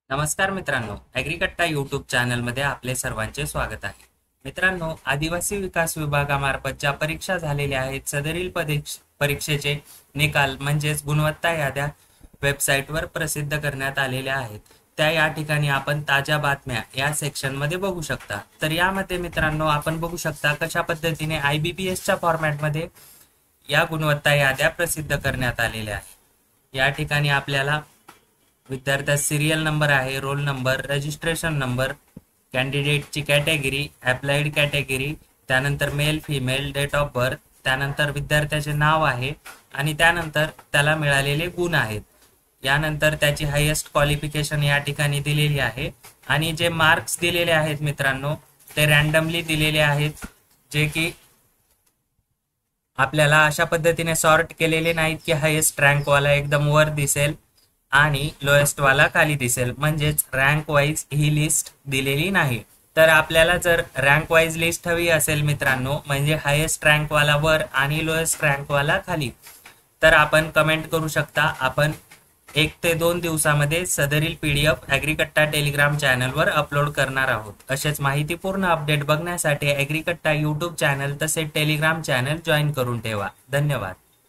नमस्कार मित्रांनो, ॲग्रीकट्टा यूट्यूब चॅनलमध्ये आपले सर्वांचे स्वागत आहे. मित्रांनो, आदिवासी विकास विभागामार्फत ज्या परीक्षा झालेल्या आहेत, सदरील परीक्षेचे निकाल म्हणजेच गुणवत्ता याद्या वेबसाईटवर प्रसिद्ध करण्यात आलेल्या आहेत. त्या या ठिकाणी आपण ताज्या बातम्या या सेक्शनमध्ये बघू शकता. तर यामध्ये मित्रांनो आपण बघू शकता कशा पद्धतीने IBPSच्या फॉर्मॅटमध्ये या गुणवत्ता याद्या प्रसिद्ध करण्यात आलेल्या आहेत. या ठिकाणी आपल्याला विद्यार्थ्याचा सिरियल नंबर आहे, रोल नंबर, रजिस्ट्रेशन नंबर, कॅन्डिडेटची कॅटेगरी, अप्लाइड कॅटेगरी, त्यानंतर male female, date of birth, त्यानंतर विद्यार्थ्याचे नाव आहे आणि त्यानंतर त्याला मिळालेले गुण आहेत. यानंतर त्याची हायेस्ट क्वालिफिकेशन या ठिकाणी दिलेली आहे आणि जे मार्क्स दिलेले आहेत मित्रांनो ते रॅन्डमली दिलेले आहेत, जे की आपल्याला अशा पद्धतीने सॉर्ट केलेले नाहीत की हायेस्ट रँकवाला एकदम वर दिसेल आणि लोएस्ट वाला खाली दिसेल, म्हणजेच रँक वाईज ही लिस्ट दिलेली नाही. तर आपल्याला जर रँक वाईज लिस्ट हवी असेल मित्रांनो, म्हणजे हायेस्ट रँक वाला वर आणि लोएस्ट रँक वाला खाली, तर आपण कमेंट करू शकता. आपण 1 ते 2 दिवसामध्ये सदरील PDF ॲग्रीकट्टा टेलिग्राम चॅनलवर अपलोड करणार आहोत. असेच माहितीपूर्ण अपडेट बघण्यासाठी ॲग्रीकट्टा यूट्यूब चॅनल तसेच टेलिग्राम चॅनल जॉईन करून ठेवा. धन्यवाद.